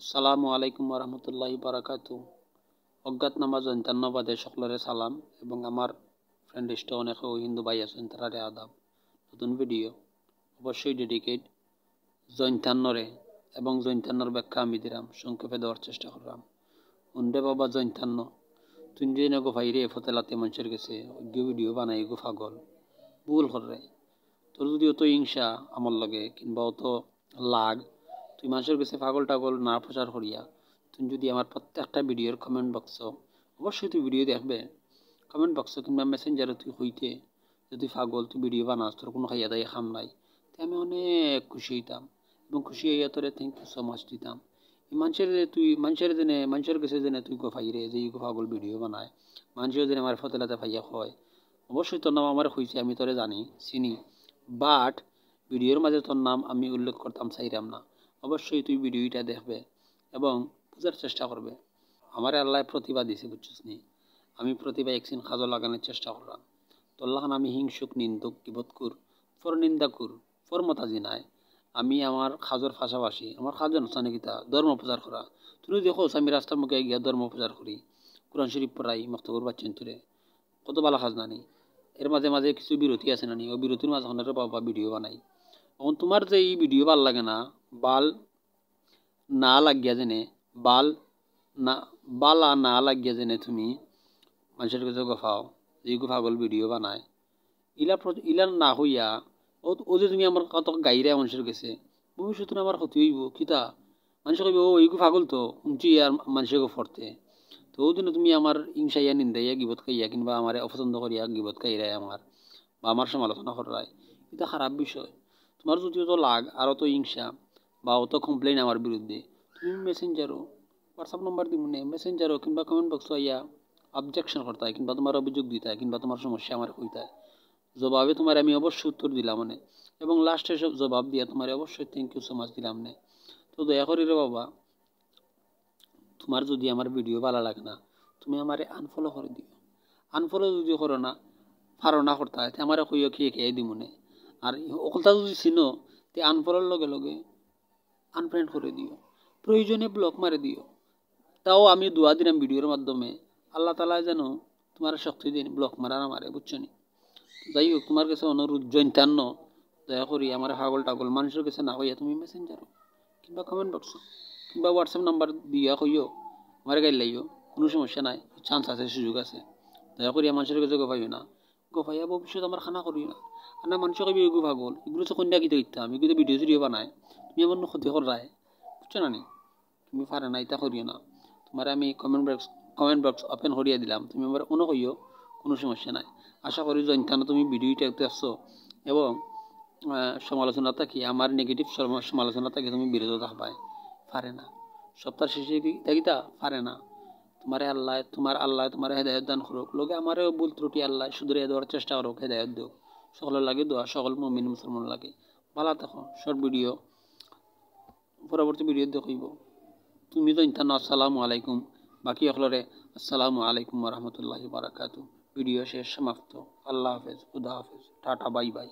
আসসালামু আলাইকুম ওরহমতুল্লাহি বারাকাতু। অজ্ঞাতনামা জৈন্তান্নবাদে সকলরে সালাম এবং আমার ফ্রেন্ড লিস্টে অনেক হিন্দু ভাই আছেন তারারে আদাব। নতুন ভিডিও অবশ্যই ডেডিকেট জৈন্তান্নরে এবং জৈন্তান্নর ব্যাখ্যা আমি দিলাম, সংক্ষেপে দেওয়ার চেষ্টা করলাম। উন্ডে বাবা জৈন্তান্ন তুই যে নগো ভাইরে ফতেলাতে মানুষের গেছে ভিডিও বানাই গো ফাগল ভুল করে তোর যদি অত হিংসা আমার লগে কিংবা অত লাগ তুই মানুষের কাছে পাগল টাগল না প্রচার করিয়া তুমি যদি আমার প্রত্যেকটা ভিডিওর কমেন্ট বক্স অবশ্যই তুই ভিডিও দেখবে কমেন্ট বক্স কিংবা মেসেঞ্জারে তুই হইতে যে তুই পাগল তুই ভিডিও বানাস তোর কোনো খাইয়া দাইয়া খাম নাই তাই আমি অনেক খুশি হইতাম এবং খুশি হইয়া তোরে থ্যাংক ইউ সো মাচ দিতাম। মানুষের কাছে জেনে তুই গো ফাইরে যে গো পাগল ভিডিও বানায় মানুষের জেনে আমার ফতেলাতে ফাইয়া হয় অবশ্যই তোর নাম আমার হয়েছে আমি তোরে জানি চিনি বাট ভিডিওর মাঝে তোর নাম আমি উল্লেখ করতাম চাইরাম না। অবশ্যই তুই ভিডিওটা দেখবে এবং বোঝার চেষ্টা করবে। আমার আল্লাহ প্রতিভা দিছে বুঝছিস নি, আমি প্রতিভা একদিন কাজে লাগানোর চেষ্টা করলাম। তোল্লাহান আমি হিংসুক নিন্দুক কিবতকুর ফর নিন্দাকুর ফর মতাজি নাই আমি আমার খাজর পাশাপাশি আমার খাজর নসানে গীতা ধর্ম প্রচার করা তুমি দেখো আমি রাস্তার মুখে গিয়া ধর্ম প্রচার করি, কোরআন শরীফ পড়াই মক্তবর বাচ্চেন তুলে কত ভালো কাজ নানি। এর মাঝে মাঝে কিছু বিরতি আছে নানি, ওই বিরতির মাঝখানে বাবা ভিডিও বানাই। এখন তোমার যে এই ভিডিও ভাল লাগে না বাল না লাগিয়া জেনে বাল না বালা না লাগিয়া জেনে তুমি মানুষের কাছে গোফাও যে গোফাগল ভিডিও বানায় ইলা না হইয়া ও যে তুমি আমার কত গাইরা মানুষের কাছে ভবিষ্যতে আমার ক্ষতি হইব কিতা মানুষ কইব ও এই পাগল তো শুনছি আর মানুষের ফরতে তো ওই জন্য তুমি আমার হিংসাইয়া নিন্দাইয়া গিবত খাইয়া কিংবা আমার অপছন্দ করিয়া গিবত খাইরাই আমার বা আমার সমালোচনা করাই এটা খারাপ বিষয়। তোমার যদি অত লাগ আর অত হিংসা বা অত কমপ্লেন আমার বিরুদ্ধে তুমি মেসেঞ্জারও হোয়াটসঅ্যাপ নম্বর দিব নে মেসেঞ্জারও কিংবা কমেন্ট বক্স আইয়া অবজেকশন করতে হয় কিংবা তোমার অভিযোগ দিতে হয় কিংবা তোমার সমস্যা আমার কইতে হয় জবাবে তোমার আমি অবশ্যই উত্তর দিলাম মানে এবং লাস্টে সব জবাব দিয়া তোমার অবশ্যই থ্যাংক ইউ সো মাচ দিলাম নে। তো দয়া করি রে বাবা তোমার যদি আমার ভিডিও ভালো লাগে না তুমি আমারে আনফলো করে দিও। আনফলো যদি করো না পারো না করতে হয় আমার কইও খেয়ে খেয়ে দিব নে আর অকলতা যদি চিনো তে আনফলোর লগে লগে আনফ্রেন্ড করে দিও, প্রয়োজনে ব্লক মারে দিও। তাও আমি দোয়া দিলাম ভিডিওর মাধ্যমে আল্লাহ তালা যেন তোমার শক্তি দিন ব্লক মারা না মারে বুঝছো নি। যাই হোক তোমার কাছে অনুরোধ জৈন্তান্ন দয়া করি আমার হাগল টাগল মানুষের কাছে না হইয়া তুমি মেসেঞ্জারও কিংবা কমেন্ট বক্স কিংবা হোয়াটসঅ্যাপ নাম্বার দিয়া কইও আমার গাইড লাইও কোনো সমস্যা নাই, চান্স আছে সুযোগ আছে। দয়া করি মানুষের কাছে গোফাইও না, গোফাইয়া ভবিষ্যৎ আমার খানা করিও না। আর না মানুষের কবি এগু ভাগল এগুলো তো কন্যা গীত ইত্যাম এগুলো ভিডিও টিডিও বানায় তুমি আমার ক্ষতি করায় বুঝছো না নি, তুমি পারে না এটা করিও না। তোমার আমি কমেন্ট বক্স ওপেন করিয়া দিলাম তুমি আমার কোনো কইও কোনো সমস্যা নাই। আশা করি জৈন্তানো তুমি ভিডিওটা দেখতে আসছো এবং সমালোচনা থাকি আমার নেগেটিভ সমালোচনা থাকি তুমি বিরত থাকবাই পারে না সপ্তাহ শেষে দেখিতা পারে না। তোমার আল্লাহ তোমার হেদায়ত দান করুক লোকে আমারও ভুল ত্রুটি আল্লাহ শুধরে দেওয়ার চেষ্টা করুক হেদায়ত দিও সকলের লাগে দোয়া সকল মুমিন মুসলমান লাগে। ভালো থাকো শর্ট ভিডিও পরবর্তী ভিডিও দেখিব তুমি তো ইন্টারনা। আসসালামু আলাইকুম বাকি সকলরে আসসালামু আলাইকুম ওরহমতুল্লাহি বারাকাতু। ভিডিও শেষ সমাপ্ত। আল্লাহ হাফেজ, খুদা হাফেজ, টাটা বাই বাই।